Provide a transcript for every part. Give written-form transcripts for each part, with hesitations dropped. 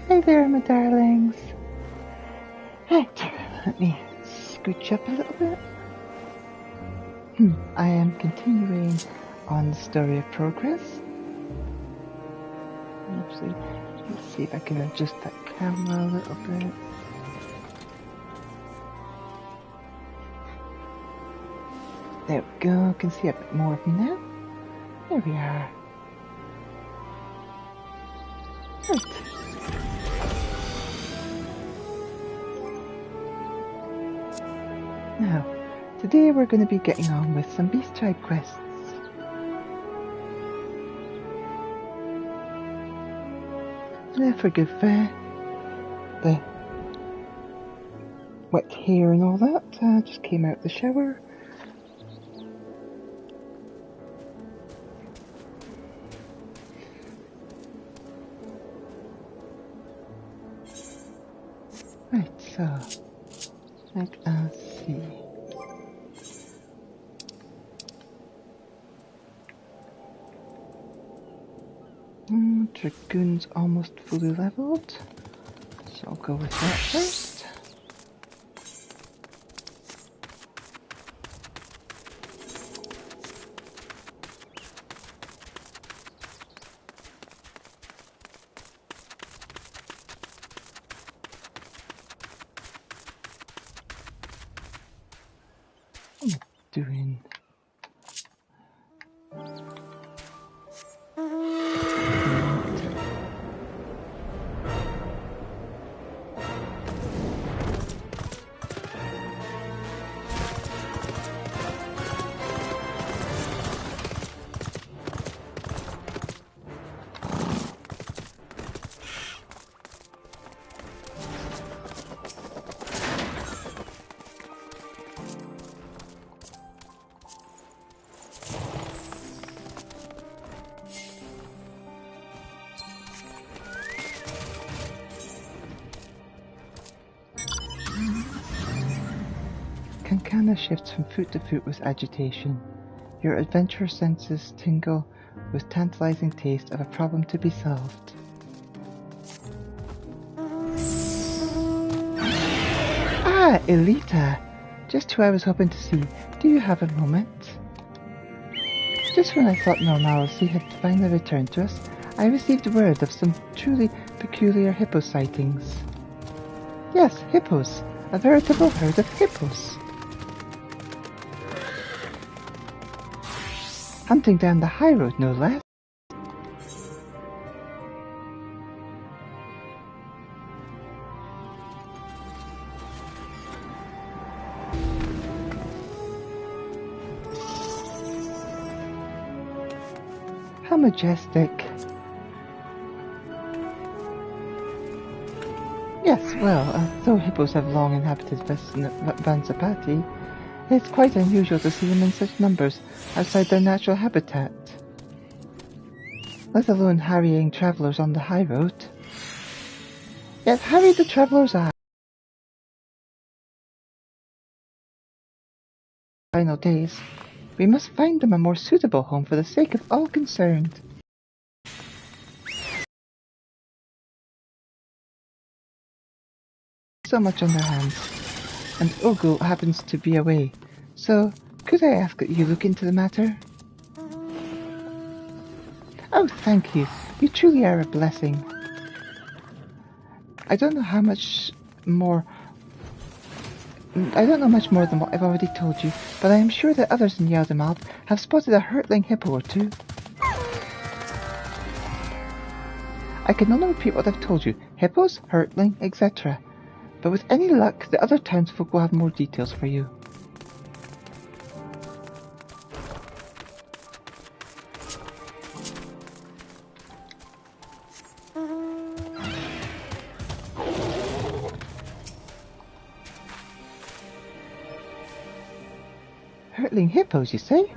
Hey there, my darlings. Right, let me scooch up a little bit. I am continuing on the story of progress. Actually, let's see if I can adjust that camera a little bit. There we go, I can see a bit more of me now. There we are. Right. Now, today we're going to be getting on with some Beast Tribe quests. And forgive the wet hair and all that. I just came out of the shower. Right, so let us see. Dragoon's almost fully leveled, so I'll go with that first. Doing Kankana shifts from foot to foot with agitation. Your adventure senses tingle with tantalizing taste of a problem to be solved. Ah, Elita! Just who I was hoping to see. Do you have a moment? Just when I thought normalcy had finally returned to us, I received word of some truly peculiar hippo sightings. Yes, hippos. A veritable herd of hippos. Hunting down the high road, no less. How majestic. Yes, well, though hippos have long inhabited Vansapati, it's quite unusual to see them in such numbers outside their natural habitat, let alone harrying travellers on the high road. Yet harry the travellers are. Final days, we must find them a more suitable home for the sake of all concerned. So much on their hands, and Ogle happens to be away, so could I ask that you look into the matter? Oh, thank you. You truly are a blessing. I don't know much more than what I've already told you, but I am sure that others in Yaldamal have spotted a hurtling hippo or two. I can only repeat what I've told you. Hippos, hurtling, etc. But with any luck, the other townsfolk will have more details for you. Hurtling hippos, you say?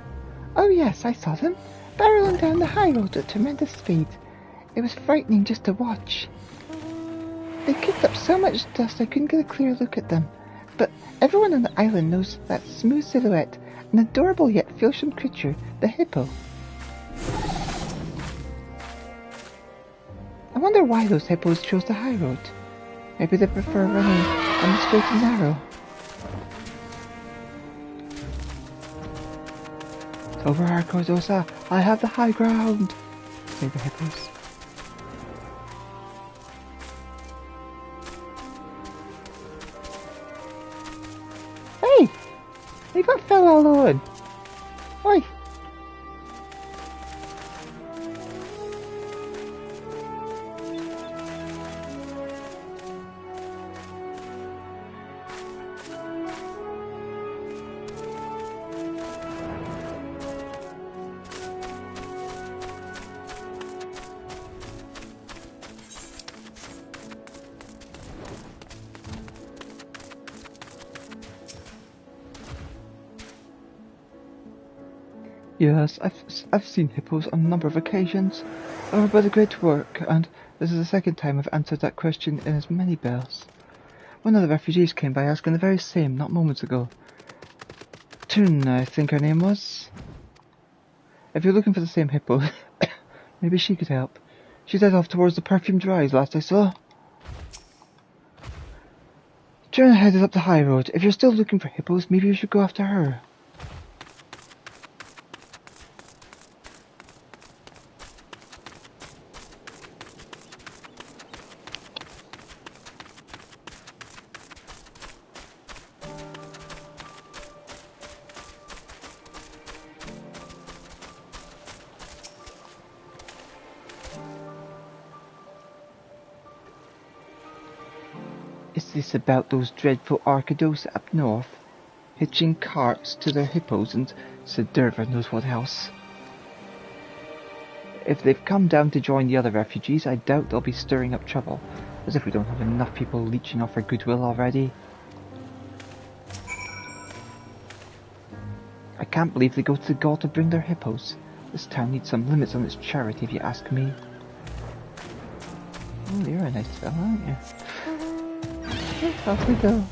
Oh yes, I saw them, barreling down the high road at tremendous speed. It was frightening just to watch. They kicked up so much dust I couldn't get a clear look at them, but everyone on the island knows that smooth silhouette, an adorable yet fearsome creature, the hippo. I wonder why those hippos chose the high road. Maybe they prefer running on the straight and narrow. Over our Cordosa, I have the high ground, say the hippos. Hey! You got fell all alone. Oi! Yes, I've seen hippos on a number of occasions, over by the Great Work, and this is the second time I've answered that question in as many bells. One of the refugees came by asking the very same not moments ago. Toon, I think her name was. If you're looking for the same hippo, maybe she could help. She's headed off towards the perfumed rise last I saw. Trina headed up the high road. If you're still looking for hippos, maybe you should go after her. Is this about those dreadful Arcados up north? Hitching carts to their hippos and Sedurva knows what else. If they've come down to join the other refugees, I doubt they'll be stirring up trouble. As if we don't have enough people leeching off our goodwill already. I can't believe they go to the god to bring their hippos. This town needs some limits on its charity, if you ask me. Oh, you're a nice fella, aren't you? Off we go.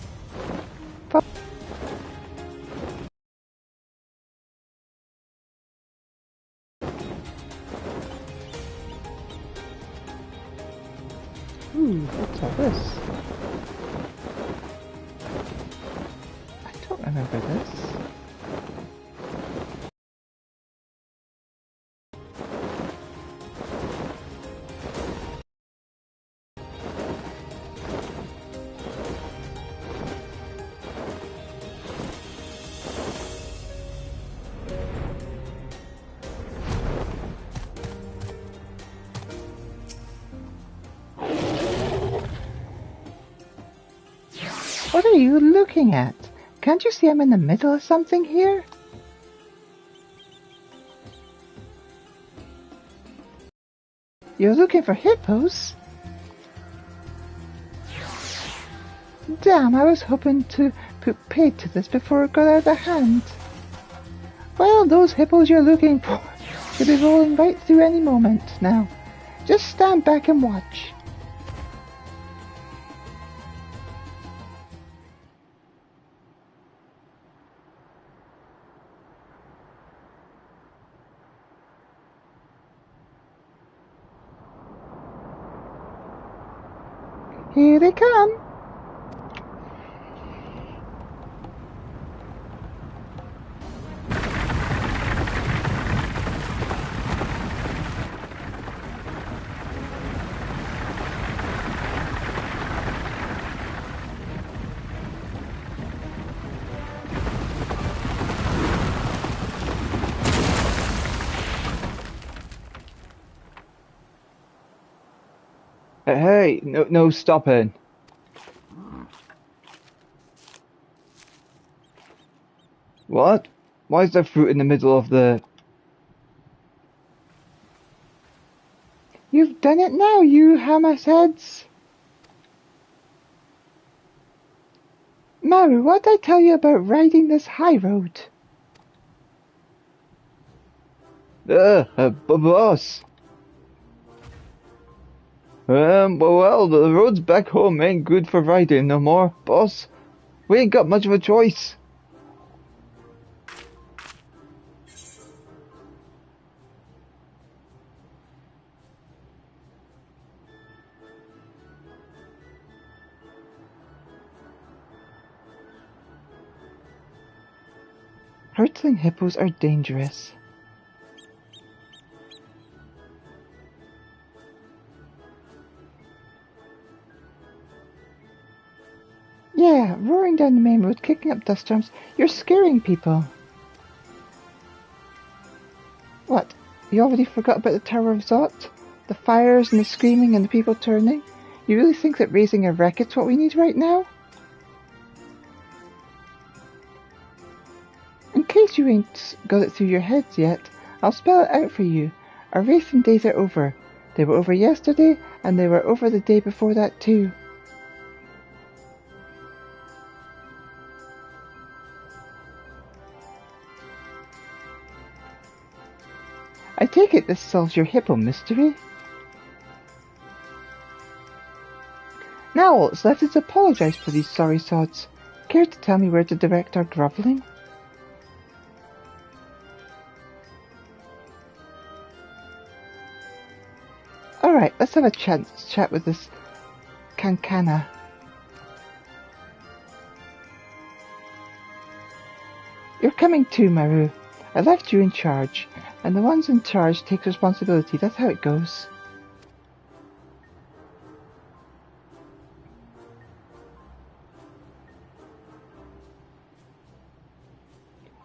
Ooh, what's all this? I don't remember this. What are you looking at? Can't you see I'm in the middle of something here? You're looking for hippos? Damn, I was hoping to put paid to this before it got out of hand. Well, those hippos you're looking for should be rolling right through any moment now. Just stand back and watch. Here they come. Hey, no stopping. What? Why is there fruit in the middle of the... You've done it now, you hammerheads. Maru, what did I tell you about riding this high road? Boss. Well, the roads back home ain't good for riding no more, boss. We ain't got much of a choice. Hurtling hippos are dangerous. Yeah, roaring down the main road, kicking up dust storms. You're scaring people. What? You already forgot about the Tower of Zot? The fires and the screaming and the people turning? You really think that raising a wrecket's what we need right now? In case you ain't got it through your heads yet, I'll spell it out for you. Our racing days are over. They were over yesterday, and they were over the day before that too. I take it this solves your hippo mystery? Now all that's left is to apologise for these sorry sods. Care to tell me where to direct our grovelling? Alright, let's have a chat with this Kankana. You're coming too, Maru. I left you in charge, and the ones in charge take responsibility. That's how it goes.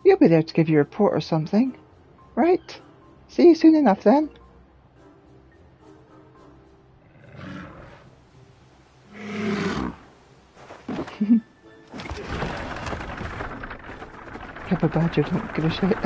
You'll be there to give your report or something, right? See you soon enough then. Hippo Badger don't give a shit.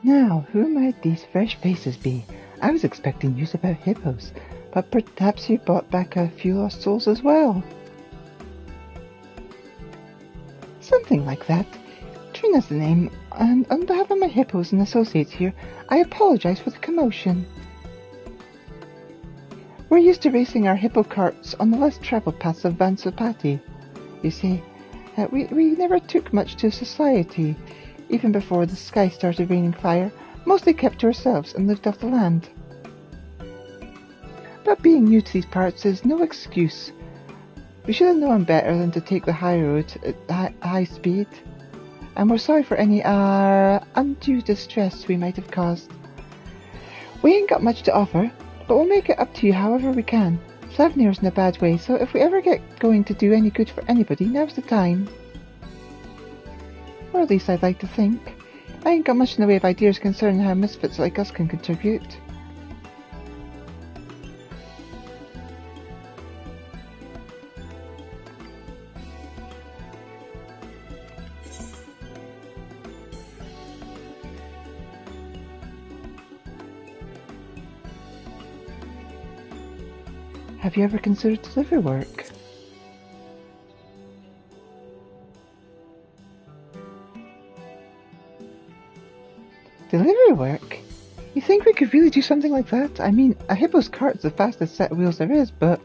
Now, who might these fresh faces be? I was expecting news about hippos, but perhaps you brought back a few lost souls as well. Something like that. Trina's the name, and on behalf of my hippos and associates here, I apologize for the commotion. We're used to racing our hippo carts on the less travelled paths of Vansopati. You see, we never took much to society. Even before the sky started raining fire, mostly kept to ourselves and lived off the land. But being new to these parts is no excuse. We should have known better than to take the high road at high speed. And we're sorry for any undue distress we might have caused. We ain't got much to offer, But we'll make it up to you however we can. Slavnir's in a bad way, so if we ever get going to do any good for anybody, now's the time. Or at least I'd like to think. I ain't got much in the way of ideas concerning how misfits like us can contribute. Have you ever considered delivery work? Delivery work? You think we could really do something like that? I mean, a hippo's cart's the fastest set of wheels there is, but...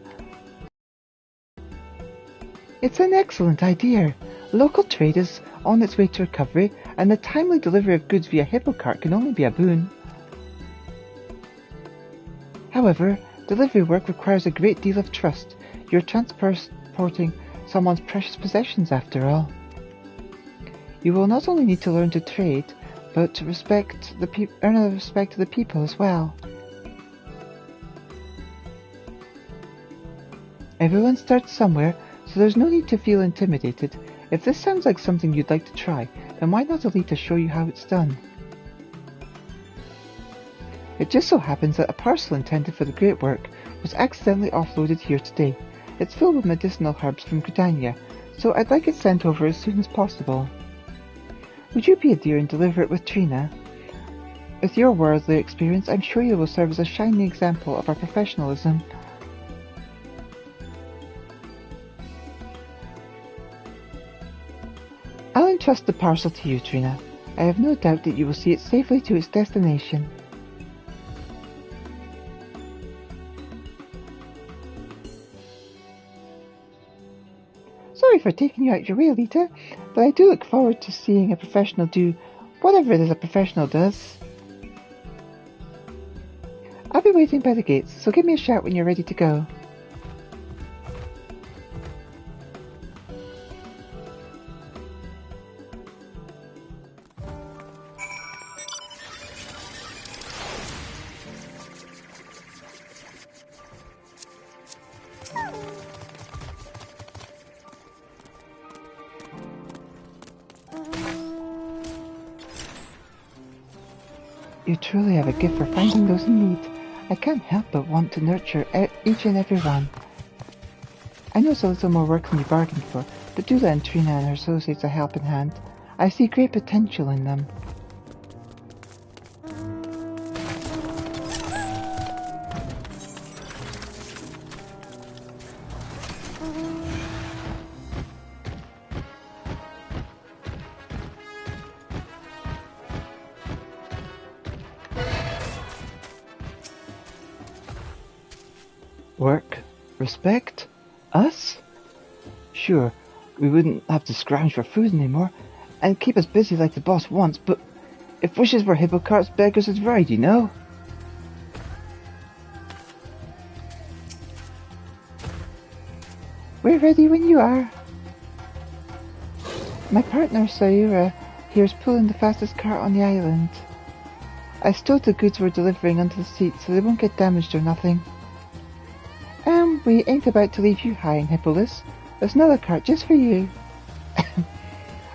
It's an excellent idea. Local trade is on its way to recovery, and the timely delivery of goods via hippo cart can only be a boon. However, delivery work requires a great deal of trust. You're transporting someone's precious possessions, after all. You will not only need to learn to trade, but to earn the respect of the people as well. Everyone starts somewhere, so there's no need to feel intimidated. If this sounds like something you'd like to try, then why not Elita show you how it's done? It just so happens that a parcel intended for the great work was accidentally offloaded here today. It's filled with medicinal herbs from Draconia, so I'd like it sent over as soon as possible. Would you be a dear and deliver it with Trina? With your worldly experience, I'm sure you will serve as a shining example of our professionalism. I'll entrust the parcel to you, Trina. I have no doubt that you will see it safely to its destination. Sorry for taking you out your way, Elita, but I do look forward to seeing a professional do whatever it is a professional does. I'll be waiting by the gates, so give me a shout when you're ready to go. You truly have a gift for finding those in need. I can't help but want to nurture each and every one. I know it's a little more work than you bargained for, but do lend Trina and her associates a helping hand. I see great potential in them. Work? Respect? Us? Sure, we wouldn't have to scrounge for food anymore, and keep us busy like the boss wants, but if wishes were hippo carts, beggars would ride, you know? We're ready when you are. My partner, Sayura, here is pulling the fastest cart on the island. I stowed the goods we're delivering under the seat so they won't get damaged or nothing. We ain't about to leave you high and hippoless. There's another cart just for you.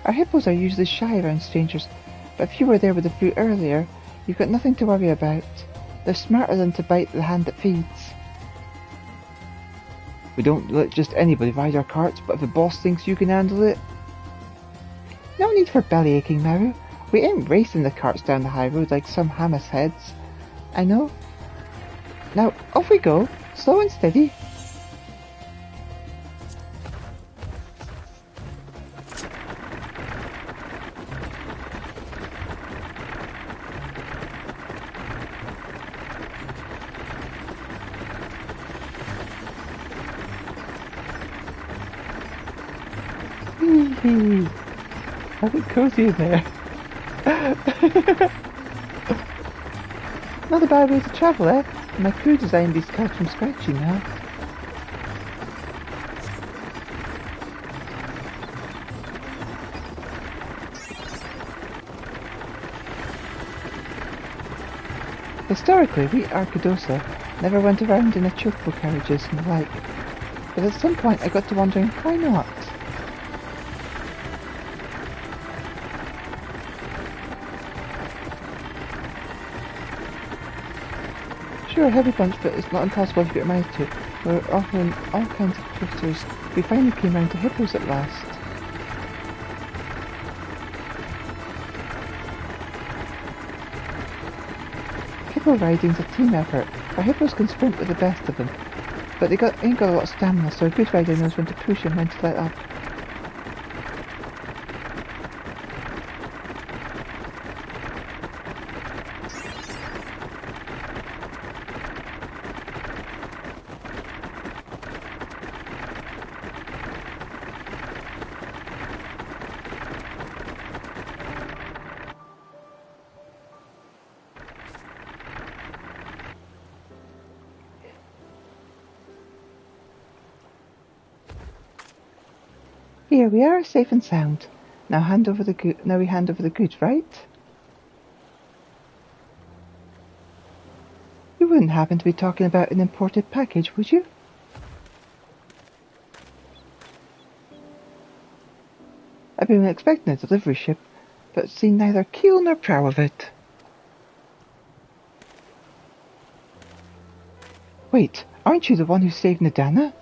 Our hippos are usually shy around strangers, but if you were there with the fruit earlier, you've got nothing to worry about. They're smarter than to bite the hand that feeds. We don't let just anybody ride our carts, but if the boss thinks you can handle it... No need for belly aching, Maru. We ain't racing the carts down the high road like some Hamas heads. I know. Now, off we go, slow and steady. I think cozy in there. Not a bad way to travel, eh? My crew designed these carts from scratch, you know. Historically, we Arcadosa Never went around in a chocobo carriages and the like. But at some point I got to wondering, why not? Sure, a heavy bunch, but it's not impossible if you get your mind to it. We're offering all kinds of twisters. We finally came round to hippos at last. Hippo riding's a team effort. Our hippos can sprint with the best of them, but they ain't got a lot of stamina, so a good rider knows when to push and when to let up. Here we are, safe and sound. Now we hand over the goods, right? You wouldn't happen to be talking about an imported package, would you? I've been expecting a delivery ship, but seen neither keel nor prow of it. Wait, aren't you the one who saved Nadana?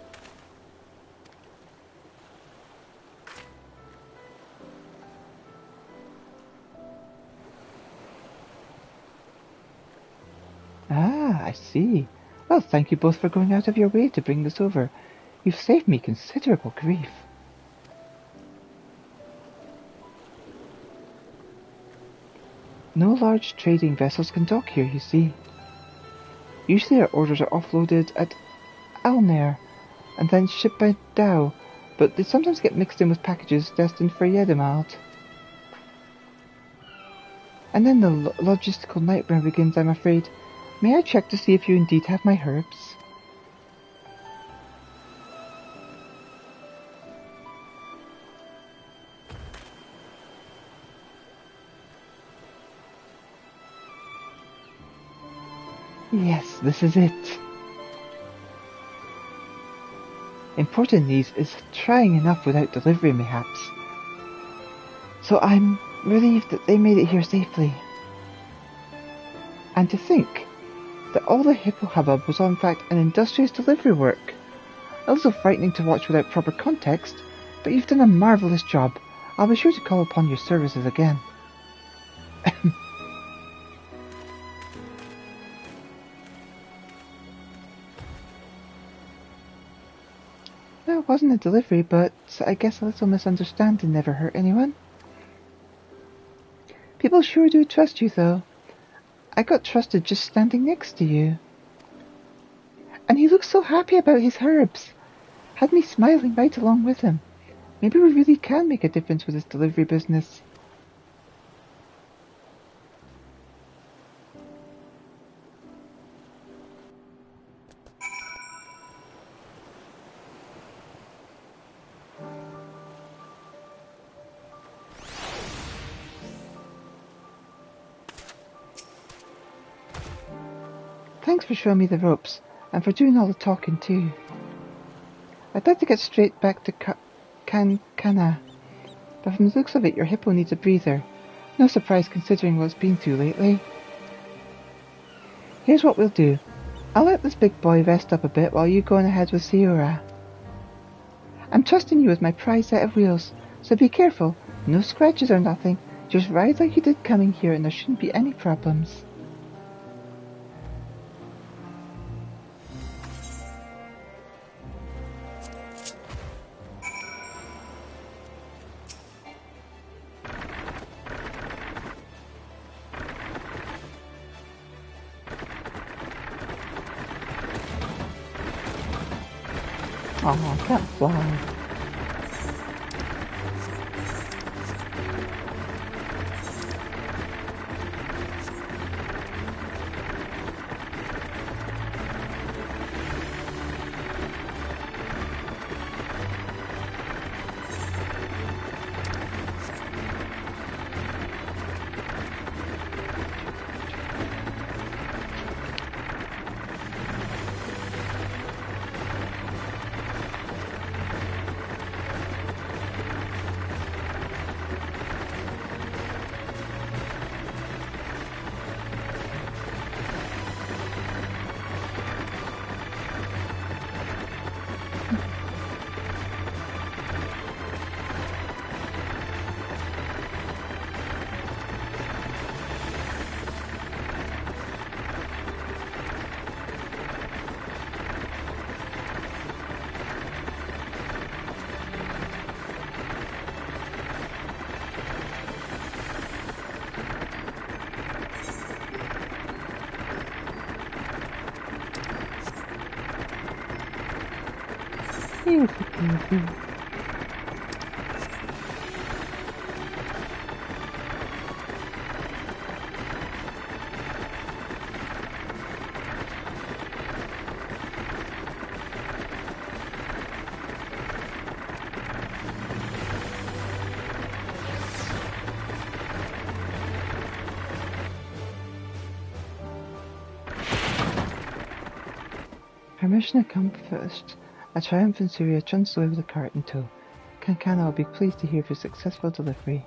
Ah, I see. Well, thank you both for going out of your way to bring this over. You've saved me considerable grief. No large trading vessels can dock here, you see. Usually our orders are offloaded at Alnair and then shipped by Dow, but they sometimes get mixed in with packages destined for Yedemalt. And then the logistical nightmare begins, I'm afraid. May I check to see if you indeed have my herbs? Yes, this is it. Importing these is trying enough without delivery, mayhaps. So I'm relieved that they made it here safely. And to think that all the hippo hubbub was in fact an industrious delivery work. A little frightening to watch without proper context, but you've done a marvellous job. I'll be sure to call upon your services again. No, it wasn't a delivery, but I guess a little misunderstanding never hurt anyone. People sure do trust you, though. I got trusted just standing next to you. And he looks so happy about his herbs. Had me smiling right along with him. Maybe we really can make a difference with this delivery business. Thanks for showing me the ropes, and for doing all the talking too. I'd like to get straight back to Kana, but from the looks of it your hippo needs a breather. No surprise considering what it's been through lately. Here's what we'll do. I'll let this big boy rest up a bit while you go on ahead with Siora. I'm trusting you with my prized set of wheels, so be careful. No scratches or nothing. Just ride like you did coming here and there shouldn't be any problems. Oh, I can't fly. You take it easy. Our mission accomplished. A triumphant Syria trundles away with a cart in tow. Kankana will be pleased to hear of your successful delivery.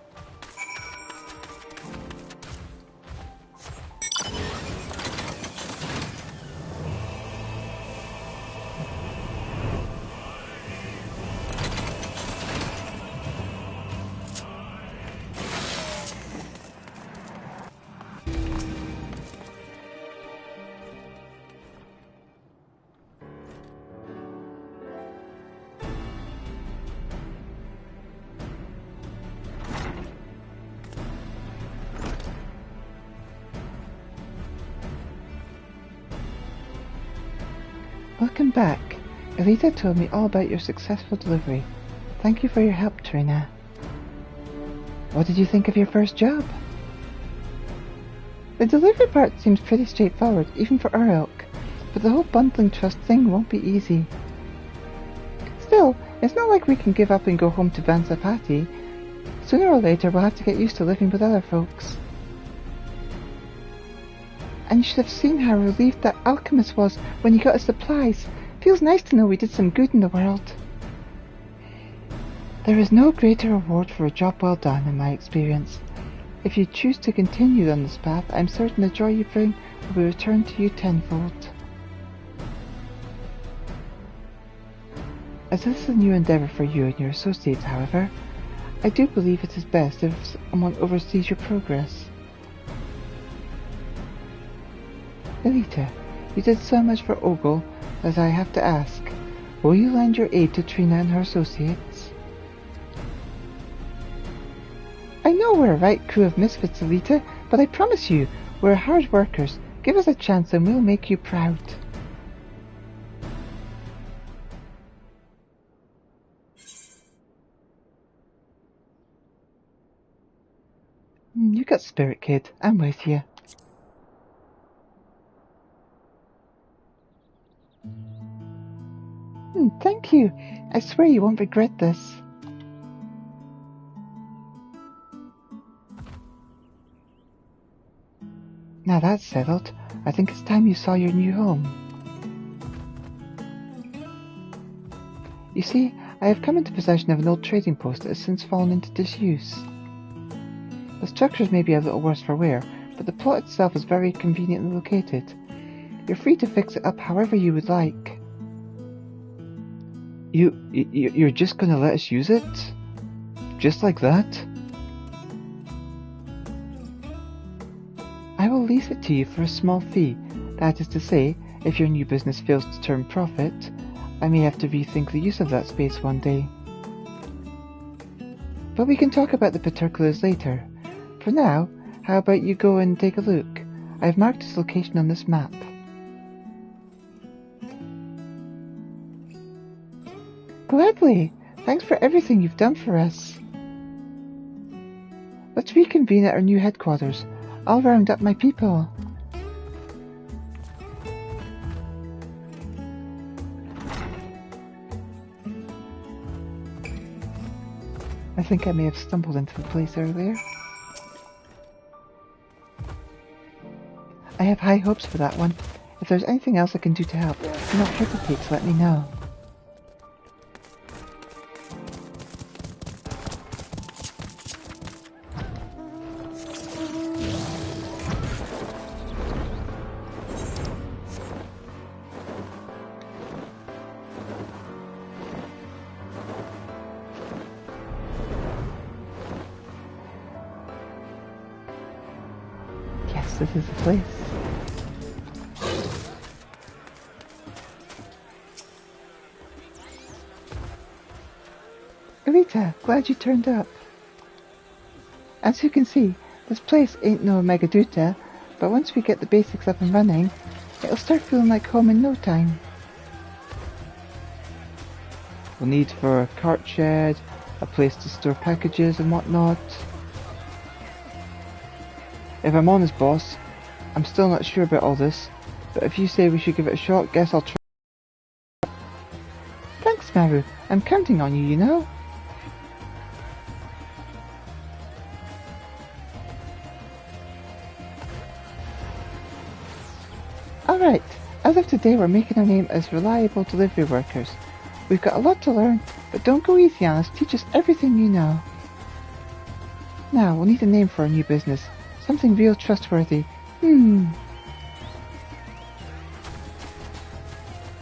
Welcome back. Elita told me all about your successful delivery. Thank you for your help, Trina. What did you think of your first job? The delivery part seems pretty straightforward, even for our ilk, but the whole bundling trust thing won't be easy. Still, it's not like we can give up and go home to Vansapati. Sooner or later we'll have to get used to living with other folks. And you should have seen how relieved that alchemist was when he got his supplies. Feels nice to know we did some good in the world. There is no greater reward for a job well done, in my experience. If you choose to continue on this path, I'm certain the joy you bring will be returned to you tenfold. As this is a new endeavour for you and your associates, however, I do believe it is best if someone oversees your progress. Elita, you did so much for Ogle that I have to ask, will you lend your aid to Trina and her associates? I know we're a right crew of misfits, Elita, but I promise you, we're hard workers. Give us a chance and we'll make you proud. You got spirit, kid. I'm with you. Thank you. I swear you won't regret this. Now that's settled, I think it's time you saw your new home. You see, I have come into possession of an old trading post that has since fallen into disuse. The structures may be a little worse for wear, but the plot itself is very conveniently located. You're free to fix it up however you would like. You're just gonna let us use it? Just like that? I will lease it to you for a small fee. That is to say, if your new business fails to turn profit, I may have to rethink the use of that space one day. But we can talk about the particulars later. For now, how about you go and take a look? I have marked its location on this map. Gladly! Thanks for everything you've done for us. Let's reconvene at our new headquarters. I'll round up my people. I think I may have stumbled into the place earlier. I have high hopes for that one. If there's anything else I can do to help, do not hesitate to let me know. Yes, this is the place. Elita, glad you turned up. As you can see, this place ain't no Megaduta, but once we get the basics up and running, it'll start feeling like home in no time. We'll need for a cart shed, a place to store packages and whatnot. If I'm honest, boss, I'm still not sure about all this, but if you say we should give it a shot, guess I'll try. Thanks, Maru. I'm counting on you, you know. Alright, as of today we're making our name as reliable delivery workers. We've got a lot to learn, but don't go easy on us, teach us everything you know. Now, we'll need a name for our new business. Something real trustworthy.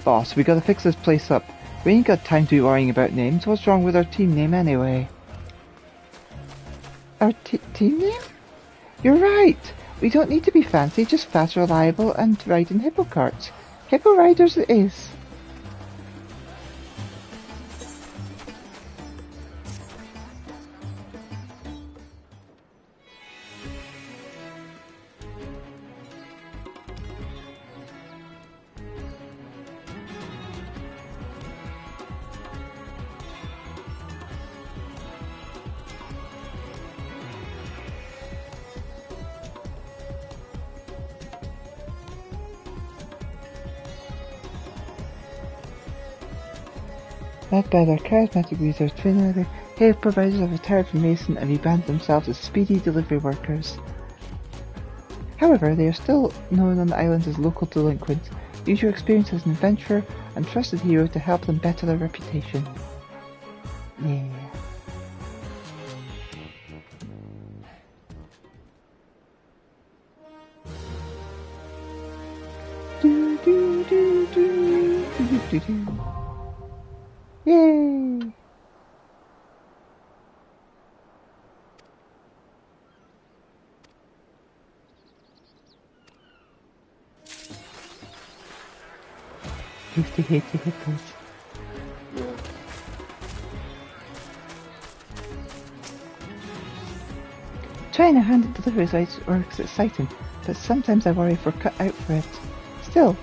Boss, we gotta fix this place up. We ain't got time to be worrying about names. What's wrong with our team name anyway? Our team name? You're right! We don't need to be fancy, just fast, reliable, and riding hippo carts. Hippo riders it is. Led by their charismatic leader, Trinity, Cave providers have retired from racing and rebranded themselves as speedy delivery workers. However, they are still known on the islands as local delinquents. Use your experience as an adventurer and trusted hero to help them better their reputation. Yeah. Do do do do do do do. Yay! Used to hate the hippos. Trying to hand deliveries works exciting, but sometimes I worry if we're cut out for it. Still,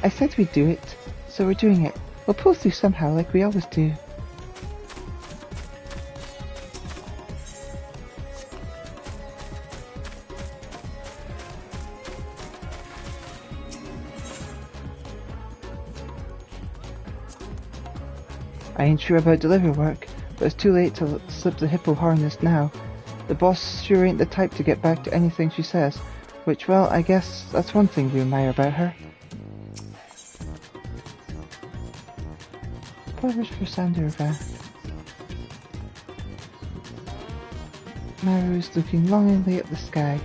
I said we'd do it, so we're doing it. We'll pull through somehow, like we always do. I ain't sure about delivery work, but it's too late to slip the hippo harness now. The boss sure ain't the type to get back to anything she says, which, well, I guess that's one thing we admire about her. Flowers for Sandurva. Maru's looking longingly at the sky.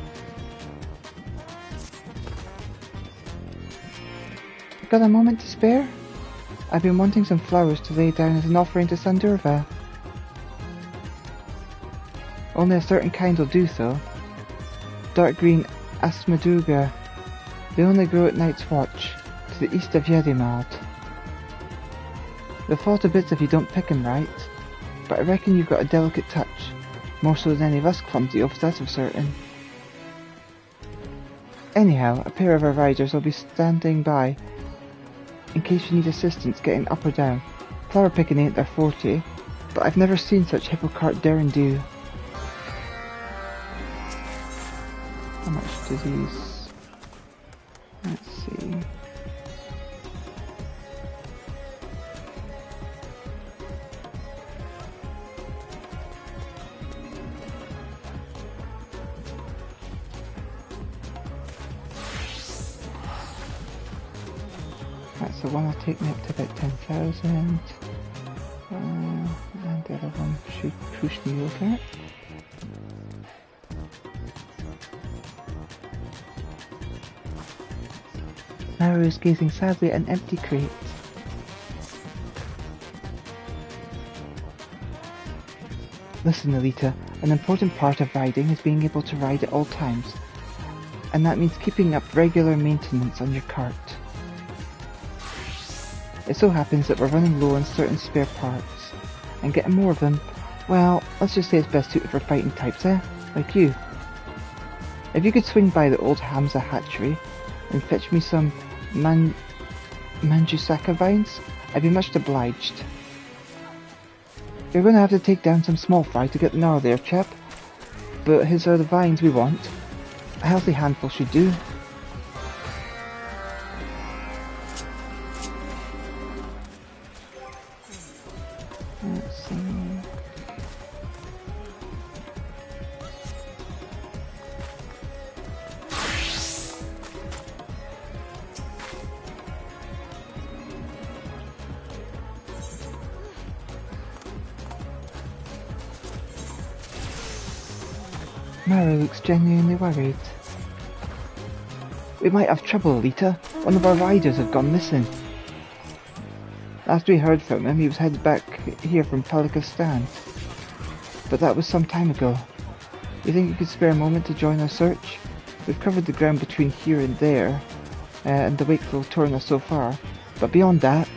Got a moment to spare? I've been wanting some flowers to lay down as an offering to Sandurva. Only a certain kind will do so. Dark green Asmaduga. They only grow at Night's Watch, to the east of Yedimald. They'll fall to bits if you don't pick 'em right, but I reckon you've got a delicate touch, more so than any of us clumsy oafs, that's for certain. Anyhow, a pair of our riders will be standing by in case you need assistance getting up or down. Flower picking ain't their forte, but I've never seen such hippo cart dare and do. How much do these? Let's see. That's the one will take me up to about 10,000. And the other one should push me over. Maru is gazing sadly at an empty crate. Listen, Elita, an important part of riding is being able to ride at all times, and that means keeping up regular maintenance on your cart. It so happens that we're running low on certain spare parts, and getting more of them, well, let's just say it's best suited for fighting types, like you. If you could swing by the old Hamza hatchery and fetch me some Manjusaka vines, I'd be much obliged. You're gonna have to take down some small fry to get the gnar there, chap. But his are the vines we want. A healthy handful should do. Let's see. Mara looks genuinely worried. We might have trouble, Elita. One of our riders have gone missing. Last we heard from him, he was headed back here from Palikistan. But that was some time ago. You think you could spare a moment to join our search? We've covered the ground between here and there, and the Wakeful torn us so far. But beyond that...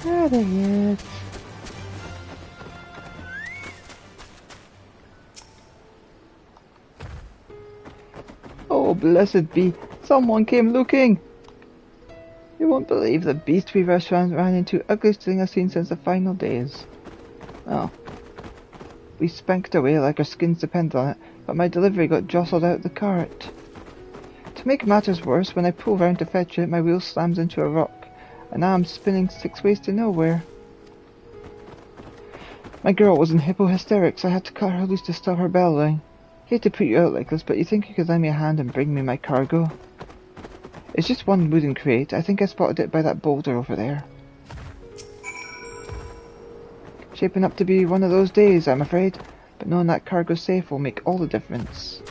Ah, there he is. Oh, blessed be. Someone came looking. You won't believe the beast we ran into. Ugliest thing I've seen since the final days. Oh. We spanked away like our skins depend on it, but my delivery got jostled out the cart. To make matters worse, when I pull round to fetch it, my wheel slams into a rock. And now I'm spinning 6 ways to nowhere. My girl was in hysterics. I had to cut her loose to stop her bellowing. Hate to put you out like this, but you think you could lend me a hand and bring me my cargo? It's just one wooden crate. I think I spotted it by that boulder over there. Shaping up to be one of those days, I'm afraid. But knowing that cargo's safe will make all the difference.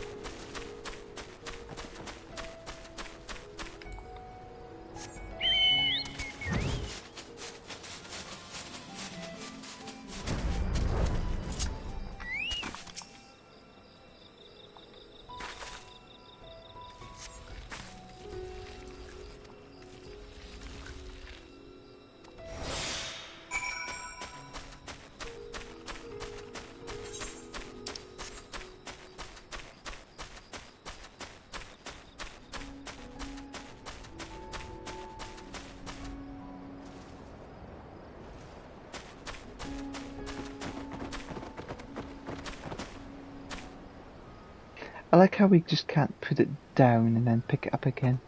I like how we just can't put it down and then pick it up again.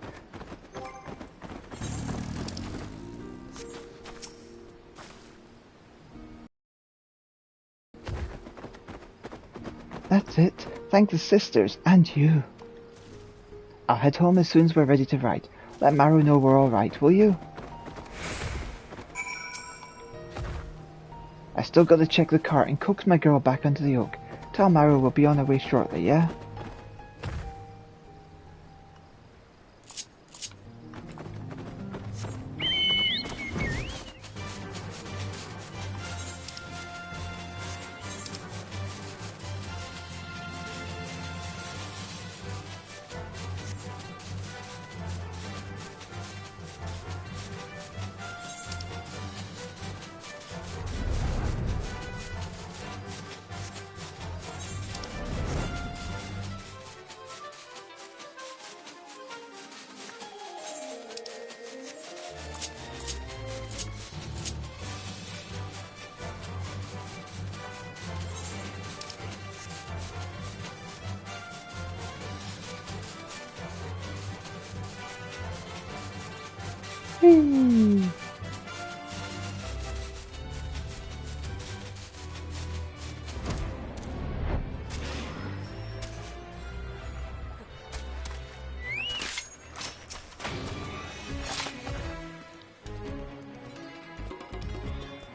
That's it. Thank the sisters and you. I'll head home as soon as we're ready to ride. Let Maru know we're alright, will you? I still gotta check the cart and coax my girl back onto the yoke. Tell Maru we'll be on our way shortly, yeah? Whee!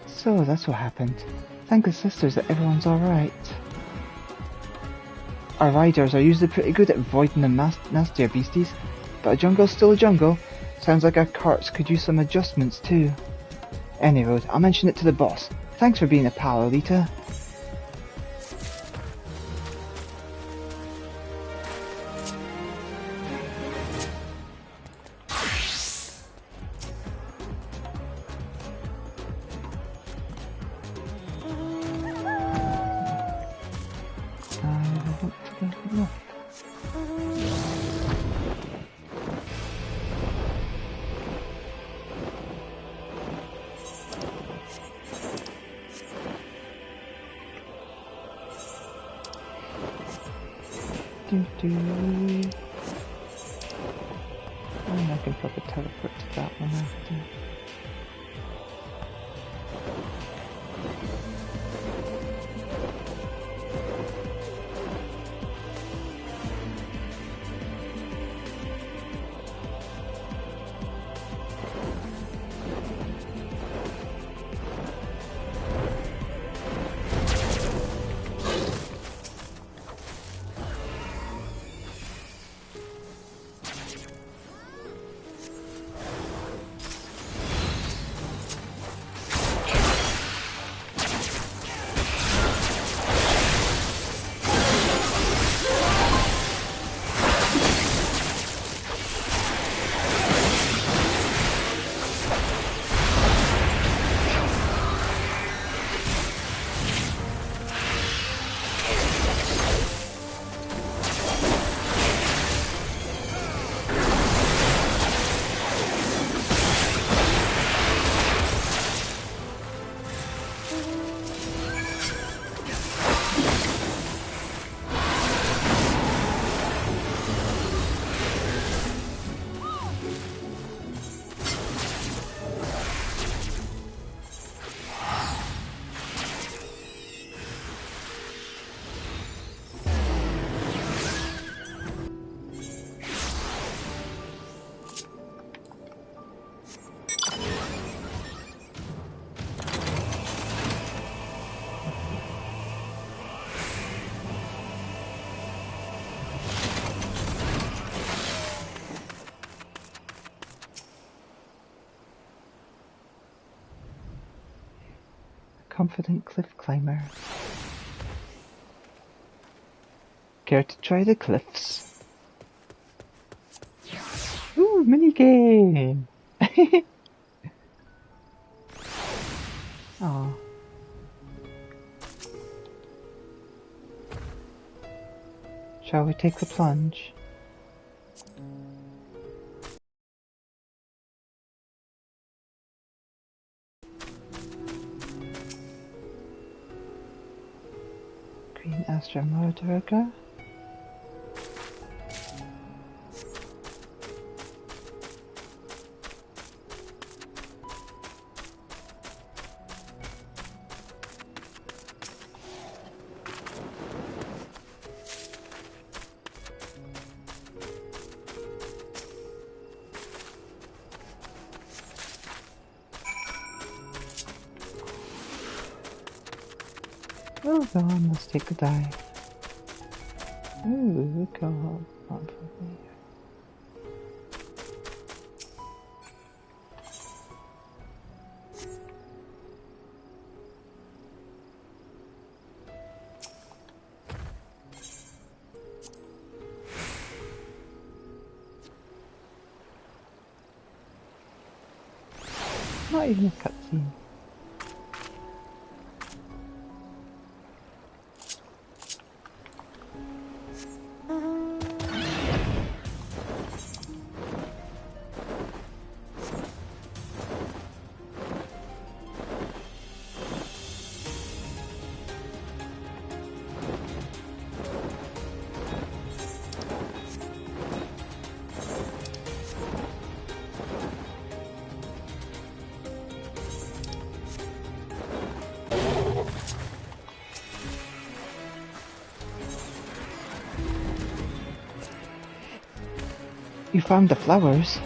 So that's what happened. Thank the sisters that everyone's alright. Our riders are usually pretty good at avoiding the nastier beasties, but a jungle's still a jungle. Sounds like our carts could use some adjustments too. Anyway, I'll mention it to the boss. Thanks for being a pal, Elita. And I can probably teleport to that one after. Confident cliff climber. Care to try the cliffs? Ooh, minigame! Aww. Shall we take the plunge? Green Astra Mordorga. Well done, let's take a dive. Ooh, go on for me. Not even a cutscene. You found the flowers.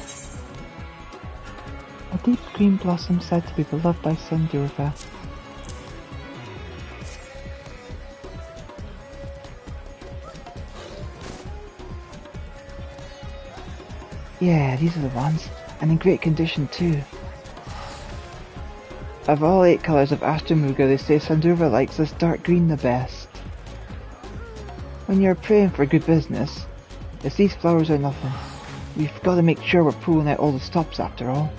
A deep green blossom said to be beloved by Sendurva. Yeah, these are the ones, and in great condition too. Of all 8 colours of Ashtamuga, they say Sandurva likes this dark green the best. When you're praying for good business, if these flowers are nothing, we've got to make sure we're pulling out all the stops after all.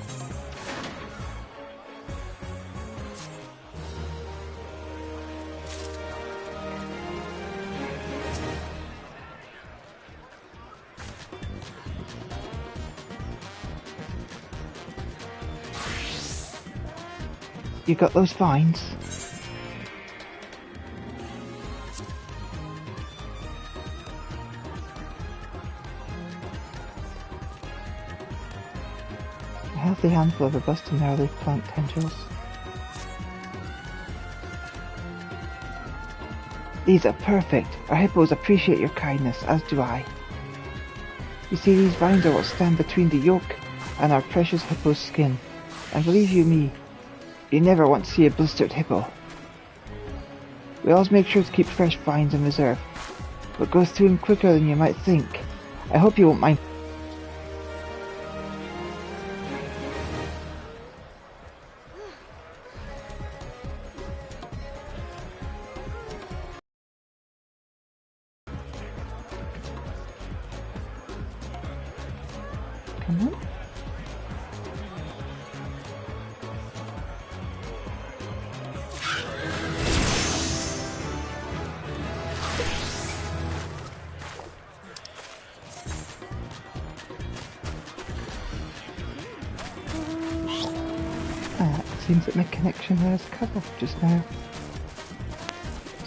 You got those vines? A healthy handful of robust and gnarly plant tendrils. These are perfect. Our hippos appreciate your kindness, as do I. You see, these vines are what stand between the yolk and our precious hippo's skin. And believe you me, you never want to see a blistered hippo. We always make sure to keep fresh vines in reserve, but goes through them quicker than you might think. I hope you won't mind. Come on. It seems that my connection has cut off just now.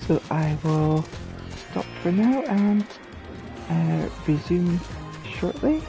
So I will stop for now and resume shortly.